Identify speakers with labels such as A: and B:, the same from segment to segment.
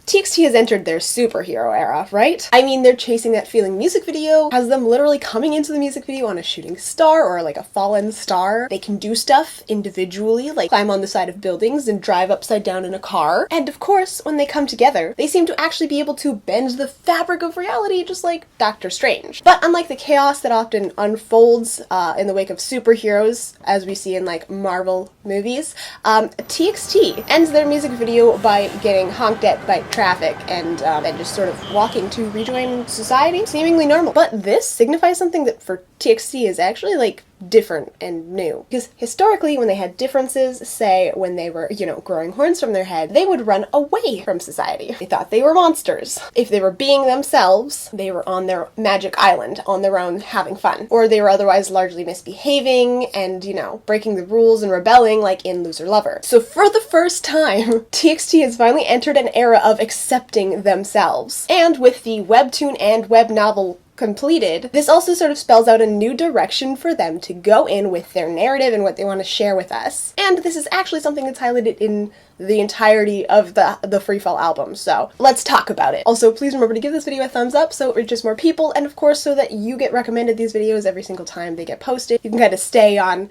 A: TXT has entered their superhero era, right? I mean, they're chasing that feeling music video, has them literally coming into the music video on a shooting star or like a fallen star. They can do stuff individually, like climb on the side of buildings and drive upside down in a car. And of course, when they come together, they seem to actually be able to bend the fabric of reality just like Doctor Strange. But unlike the chaos that often unfolds in the wake of superheroes, as we see in like Marvel movies, TXT ends their music video by getting honked at by traffic and just sort of walking to rejoin society, seemingly normal. But this signifies something that for TXT is actually like different and new. Because historically, when they had differences, say when they were, growing horns from their head, they would run away from society. They thought they were monsters. If they were being themselves, they were on their magic island, on their own, having fun. Or they were otherwise largely misbehaving and, breaking the rules and rebelling like in Loser Lover. So for the first time, TXT has finally entered an era of accepting themselves. And with the webtoon and web novel completed, this also sort of spells out a new direction for them to go in with their narrative and what they want to share with us. And this is actually something that's highlighted in the entirety of the FREEFALL album, so let's talk about it. Also, please remember to give this video a thumbs up so it reaches more people, and of course so that you get recommended these videos every single time they get posted. You can kind of stay on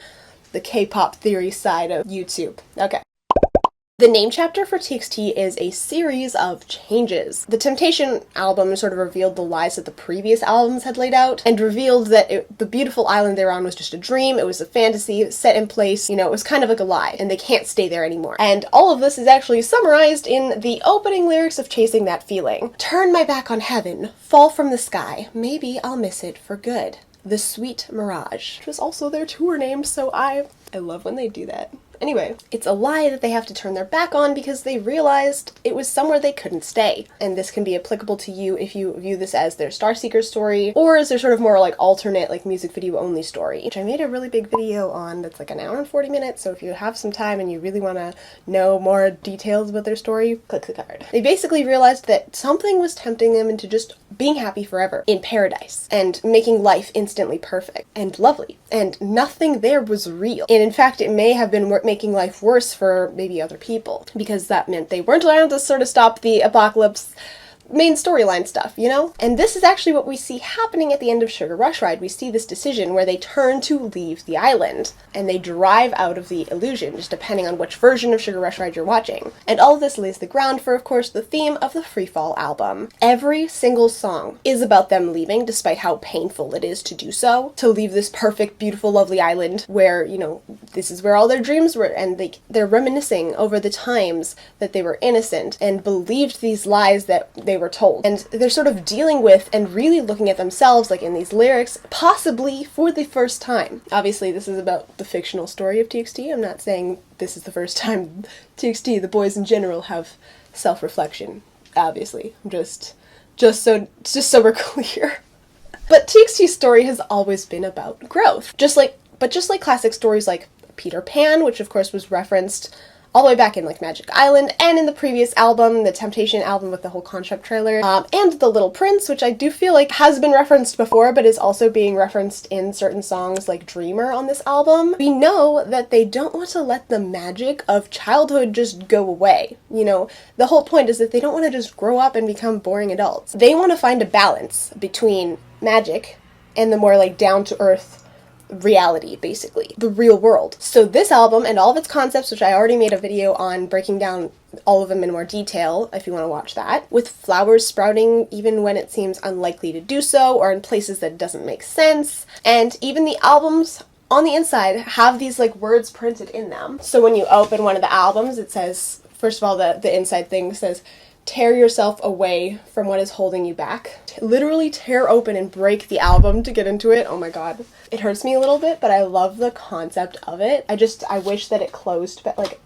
A: the K-pop theory side of YouTube. Okay. The name chapter for TXT is a series of changes. The Temptation album sort of revealed the lies that the previous albums had laid out, and revealed that the beautiful island they were on was just a dream, it was a fantasy set in place, it was kind of like a lie, and they can't stay there anymore. And all of this is actually summarized in the opening lyrics of Chasing That Feeling. Turn my back on heaven, fall from the sky, maybe I'll miss it for good. The Sweet Mirage, which was also their tour name, so I love when they do that. Anyway, it's a lie that they have to turn their back on because they realized it was somewhere they couldn't stay. And this can be applicable to you if you view this as their Starseeker story, or as their sort of more like alternate, like music video only story, which I made a really big video on that's like an hour and 40 minutes, so if you have some time and you really want to know more details about their story, click the card. They basically realized that something was tempting them into just being happy forever in paradise and making life instantly perfect and lovely, and nothing there was real. And in fact, it may have been making life worse for maybe other people, because that meant they weren't allowed to sort of stop the apocalypse main storyline stuff, And this is actually what we see happening at the end of Sugar Rush Ride. We see this decision where they turn to leave the island, and they drive out of the illusion, just depending on which version of Sugar Rush Ride you're watching. And all of this lays the ground for, of course, the theme of the FREEFALL album. Every single song is about them leaving, despite how painful it is to do so, to leave this perfect, beautiful, lovely island where, this is where all their dreams were, and they're reminiscing over the times that they were innocent and believed these lies that they were told. And they're sort of dealing with and really looking at themselves, like in these lyrics, possibly for the first time. Obviously, this is about the fictional story of TXT. I'm not saying this is the first time TXT, the boys in general, have self-reflection. Obviously, I'm just so we're clear. But TXT's story has always been about growth. Just like classic stories like Peter Pan, which of course was referenced all the way back in like Magic Island, and in the previous album, the Temptation album with the whole concept trailer, and The Little Prince, which I do feel like has been referenced before, but is also being referenced in certain songs like Dreamer on this album. We know that they don't want to let the magic of childhood just go away. The whole point is that they don't want to just grow up and become boring adults. They want to find a balance between magic and the more like down-to-earth reality, basically. The real world. So this album and all of its concepts, which I already made a video on breaking down all of them in more detail, if you want to watch that, with flowers sprouting even when it seems unlikely to do so, or in places that doesn't make sense, and even the albums on the inside have these like words printed in them. So when you open one of the albums, it says, first of all, the inside thing says, tear yourself away from what is holding you back. Literally tear open and break the album to get into it. Oh my god. It hurts me a little bit, but I love the concept of it. I wish that it closed, but like,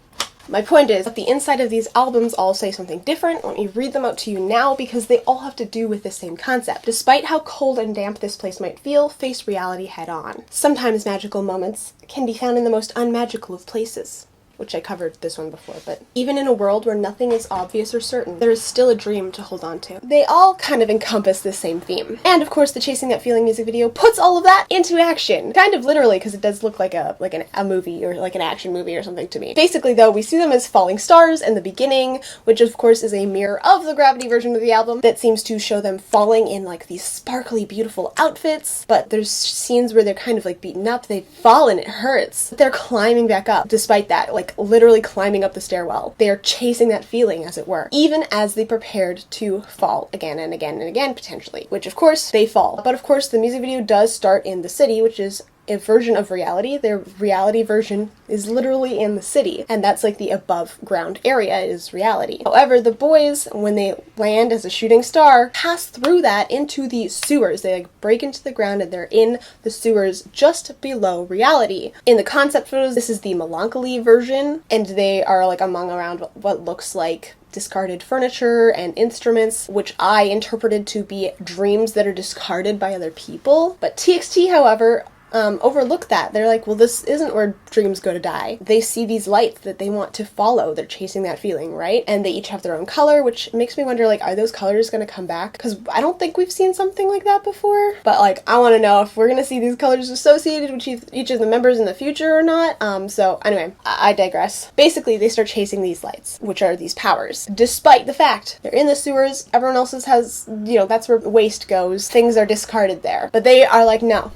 A: my point is that the inside of these albums all say something different. Let me read them out to you now because they all have to do with the same concept. Despite how cold and damp this place might feel, face reality head on. Sometimes magical moments can be found in the most unmagical of places. which I covered this one before, but even in a world where nothing is obvious or certain, there is still a dream to hold on to. They all kind of encompass this same theme. And of course, the Chasing That Feeling music video puts all of that into action. Kind of literally, because it does look like a movie or like an action movie or something to me. Basically though, we see them as falling stars in the beginning, which of course is a mirror of the Gravity version of the album that seems to show them falling in like these sparkly, beautiful outfits, but there's scenes where they're kind of like beaten up, they fall and it hurts. They're climbing back up, despite that, like literally climbing up the stairwell. They are chasing that feeling, as it were, even as they prepared to fall again and again and again, potentially, which of course they fall. But of course the music video does start in the city, which is a version of reality. Their reality version is literally in the city, and that's like the above ground area is reality. However, the boys, when they land as a shooting star, pass through that into the sewers. They like break into the ground and they're in the sewers just below reality. In the concept photos, this is the melancholy version, and they are like around what looks like discarded furniture and instruments, which I interpreted to be dreams that are discarded by other people. But TXT, however, overlook that. They're like, well, this isn't where dreams go to die. They see these lights that they want to follow. They're chasing that feeling, right? And they each have their own color, which makes me wonder, like, are those colors going to come back? Because I don't think we've seen something like that before. But, like, I want to know if we're going to see these colors associated with each of the members in the future or not. So, anyway, I digress. Basically, they start chasing these lights, which are these powers. Despite the fact they're in the sewers, everyone else's has, that's where waste goes. Things are discarded there. But they are like, no,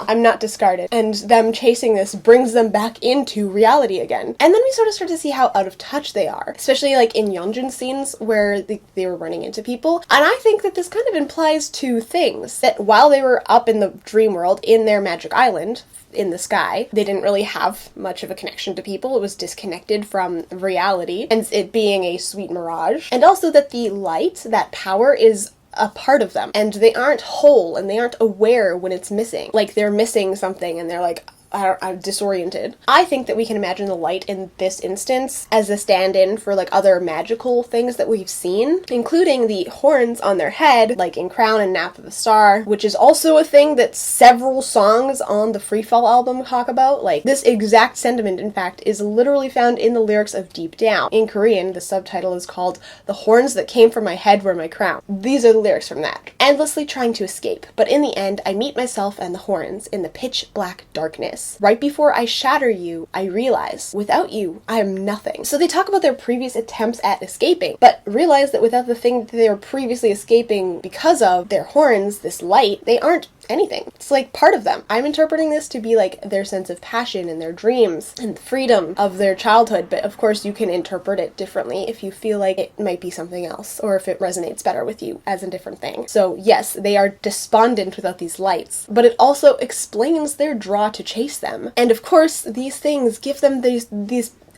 A: I'm not discarded. And them chasing this brings them back into reality again. And then we sort of start to see how out of touch they are, especially like in Yeonjun's scenes where they were running into people. And I think that this kind of implies two things. That while they were up in the dream world, in their magic island, in the sky, they didn't really have much of a connection to people. It was disconnected from reality, and it being a sweet mirage. And also that the light, that power, is a part of them, and they aren't whole and they aren't aware when it's missing. Like they're missing something and they're like, I'm disoriented. I think that we can imagine the light in this instance as a stand-in for like other magical things that we've seen, including the horns on their head, like in Crown and Nap of a Star, which is also a thing that several songs on the FREEFALL album talk about. Like this exact sentiment, in fact, is literally found in the lyrics of Deep Down. In Korean, the subtitle is called "The Horns That Came From My Head Were My Crown." These are the lyrics from that. Endlessly trying to escape, but in the end, I meet myself and the horns in the pitch black darkness. Right before I shatter you, I realize, without you, I am nothing. So they talk about their previous attempts at escaping, but realize that without the thing that they were previously escaping because of, their horns, this light, they aren't anything. It's like part of them. I'm interpreting this to be like their sense of passion and their dreams and the freedom of their childhood, but of course you can interpret it differently if you feel like it might be something else, or if it resonates better with you as a different thing. So yes, they are despondent without these lights, but it also explains their draw to chase them. And of course, these things give them these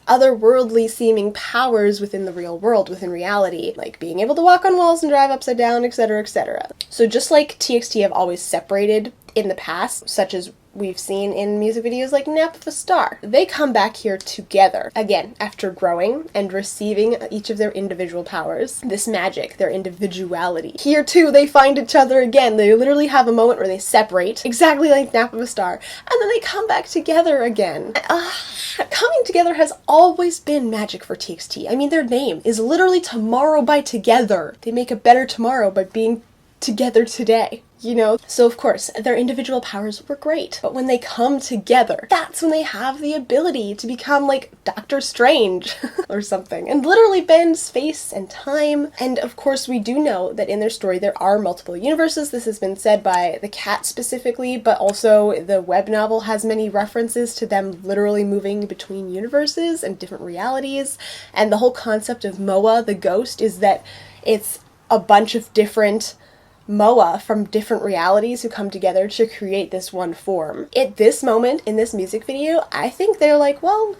A: otherworldly seeming powers within the real world, within reality, like being able to walk on walls and drive upside down, etc., etc. So just like TXT have always separated in the past, such as we've seen in music videos like Nap of a Star, they come back here together, again, after growing and receiving each of their individual powers, this magic, their individuality. Here too, they find each other again. They literally have a moment where they separate, exactly like Nap of a Star, and then they come back together again. Coming together has always been magic for TXT. I mean, their name is literally Tomorrow by Together. They make a better tomorrow by being together today. So of course, their individual powers were great, but when they come together, that's when they have the ability to become like Doctor Strange or something, and literally bend space and time. And of course, we do know that in their story, there are multiple universes. This has been said by the cat specifically, but also the web novel has many references to them literally moving between universes and different realities. And the whole concept of Moa, the ghost, is that it's a bunch of different Moa from different realities who come together to create this one form. At this moment in this music video, I think they're like, well,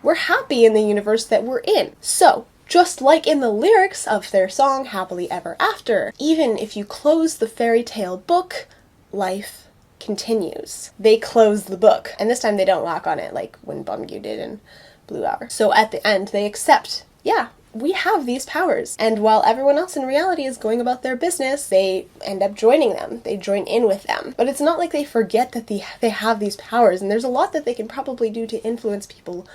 A: we're happy in the universe that we're in. So, just like in the lyrics of their song Happily Ever After, even if you close the fairy tale book, life continues. They close the book, and this time they don't lock on it like when Bumgyu did in Blue Hour. So at the end, they accept, yeah, we have these powers. And while everyone else in reality is going about their business, they end up joining them. They join in with them. But it's not like they forget that they have these powers, and there's a lot that they can probably do to influence people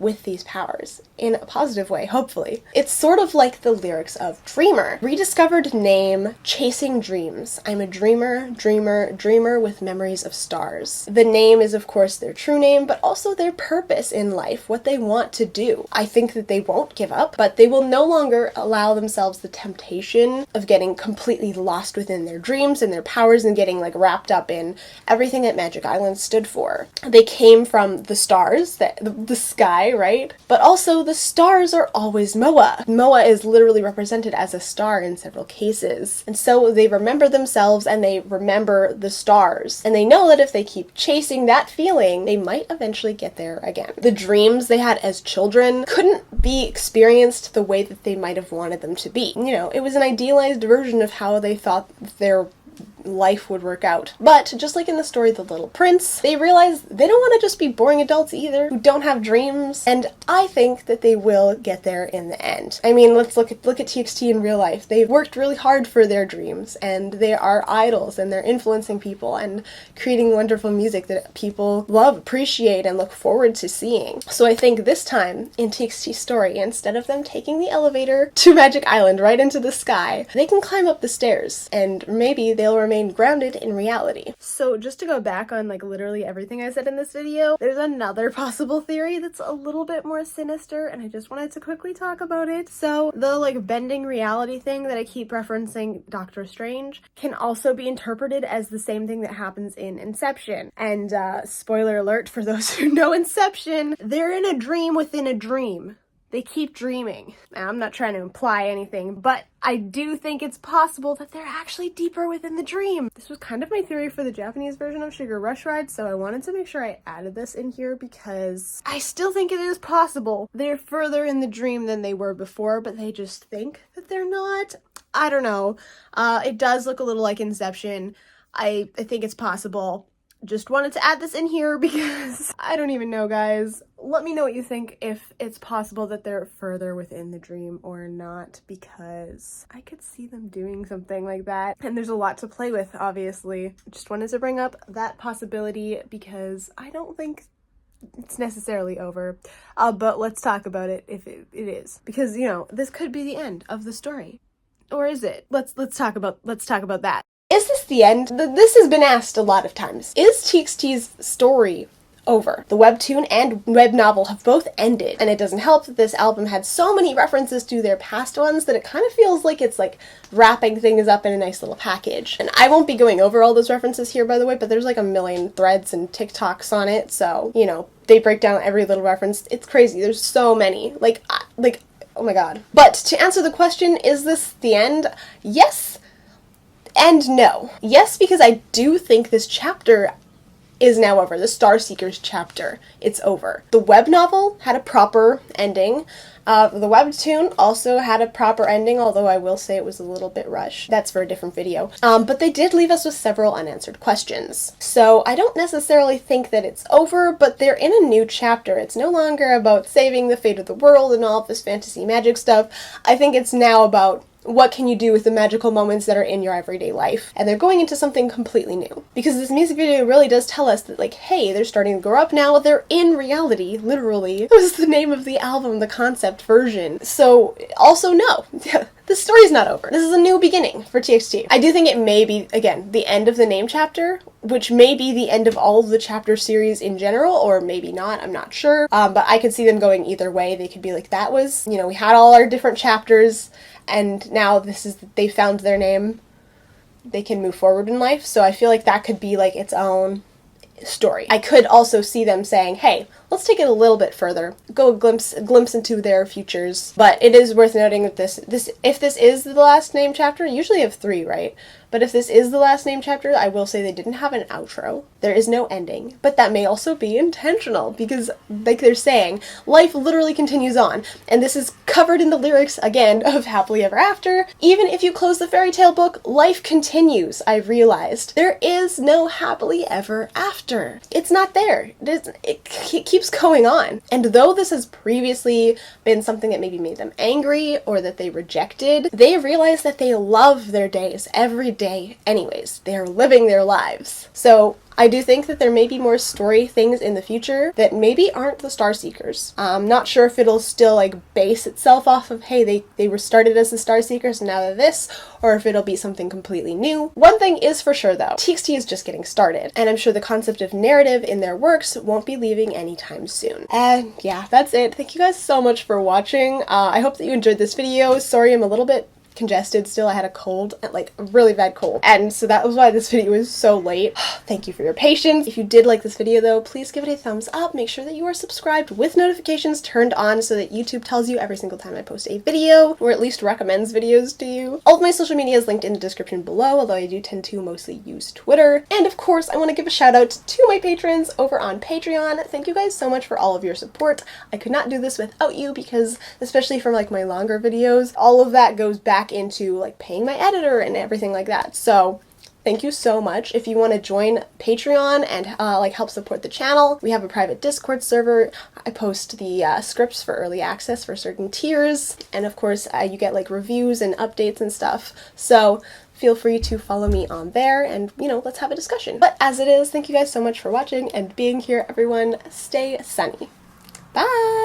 A: with these powers in a positive way, hopefully. It's sort of like the lyrics of Dreamer. Rediscovered name, chasing dreams. I'm a dreamer, dreamer, dreamer with memories of stars. The name is of course their true name, but also their purpose in life, what they want to do. I think that they won't give up, but they will no longer allow themselves the temptation of getting completely lost within their dreams and their powers and getting like wrapped up in everything that Magic Island stood for. They came from the stars, the sky, right? But also the stars are always Moa. Moa is literally represented as a star in several cases. And so they remember themselves and they remember the stars. And they know that if they keep chasing that feeling, they might eventually get there again. The dreams they had as children couldn't be experienced the way that they might have wanted them to be. You know, it was an idealized version of how they thought their life would work out. But just like in the story The Little Prince, they realize they don't want to just be boring adults either, who don't have dreams, and I think that they will get there in the end. I mean, let's look at TXT in real life. They've worked really hard for their dreams, and they are idols, and they're influencing people and creating wonderful music that people love, appreciate, and look forward to seeing. So I think this time in TXT's story, instead of them taking the elevator to Magic Island right into the sky, they can climb up the stairs, and maybe they'll remain grounded in reality. So just to go back on like literally everything I said in this video, there's another possible theory that's a little bit more sinister, and I just wanted to quickly talk about it. So the like bending reality thing that I keep referencing Doctor Strange can also be interpreted as the same thing that happens in Inception. And spoiler alert for those who know Inception, they're in a dream within a dream. They keep dreaming. Now, I'm not trying to imply anything, but I do think it's possible that they're actually deeper within the dream. This was kind of my theory for the Japanese version of Sugar Rush Ride, so I wanted to make sure I added this in here because I still think it is possible they're further in the dream than they were before, but they just think that they're not. I don't know. It does look a little like Inception. I think it's possible. Just wanted to add this in here because I don't even know, guys. Let me know what you think, if it's possible that they're further within the dream or not, because I could see them doing something like that. And there's a lot to play with, obviously. Just wanted to bring up that possibility because I don't think it's necessarily over. But let's talk about it if it is. Because, you know, this could be the end of the story. Or is it? Let's talk about that. Is this the end? This has been asked a lot of times. Is TXT's story over? The webtoon and web novel have both ended, and it doesn't help that this album had so many references to their past ones that it kind of feels like it's like wrapping things up in a nice little package. And I won't be going over all those references here, by the way, but there's like a million threads and TikToks on it, so, you know, they break down every little reference. It's crazy. There's so many. Like, oh my god. But to answer the question, is this the end? Yes. And no. Yes, because I do think this chapter is now over. The Star Seekers chapter. It's over. The web novel had a proper ending. The webtoon also had a proper ending, although I will say it was a little bit rushed. That's for a different video. But they did leave us with several unanswered questions. So I don't necessarily think that it's over, but they're in a new chapter. It's no longer about saving the fate of the world and all of this fantasy magic stuff. I think it's now about what can you do with the magical moments that are in your everyday life? And they're going into something completely new. Because this music video really does tell us that, like, hey, they're starting to grow up now, they're in reality, literally. It was the name of the album, the concept version. So, also no. The story's not over. This is a new beginning for TXT. I do think it may be, again, the end of the name chapter, which may be the end of all of the chapter series in general, or maybe not, I'm not sure. But I could see them going either way. They could be like, that was, you know, we had all our different chapters, and now they found their name. They can move forward in life, so I feel like that could be like its own story. I could also see them saying, hey, let's take it a little bit further, go a glimpse into their futures. But it is worth noting that if this is the last name chapter, usually you have 3, right? But if this is the last name chapter, I will say they didn't have an outro. There is no ending, but that may also be intentional because, like they're saying, life literally continues on. And this is covered in the lyrics, again, of Happily Ever After. Even if you close the fairy tale book, life continues, I realized. There is no happily ever after. It's not there. It keeps going on. And though this has previously been something that maybe made them angry or that they rejected, they realize that they love their days every day anyways. They are living their lives. So I do think that there may be more story things in the future that maybe aren't the Star Seekers. I'm not sure if it'll still like base itself off of, hey, they were started as the Star Seekers and now they're this, or if it'll be something completely new. One thing is for sure though, TXT is just getting started, and I'm sure the concept of narrative in their works won't be leaving anytime soon. And yeah, that's it. Thank you guys so much for watching. I hope that you enjoyed this video. Sorry I'm a little bit congested still. I had a cold, like a really bad cold, and so that was why this video was so late. Thank you for your patience. If you did like this video though, please give it a thumbs up. Make sure that you are subscribed with notifications turned on so that YouTube tells you every single time I post a video, or at least recommends videos to you. All of my social media is linked in the description below, although I do tend to mostly use Twitter. And of course, I want to give a shout out to my patrons over on Patreon. Thank you guys so much for all of your support. I could not do this without you, because especially for like my longer videos, all of that goes back into like paying my editor and everything like that. So thank you so much. If you want to join Patreon and like help support the channel, we have a private Discord server. I post the scripts for early access for certain tiers, and of course you get like reviews and updates and stuff. So feel free to follow me on there and, you know, let's have a discussion. But as it is, thank you guys so much for watching and being here, everyone. Stay sunny. Bye!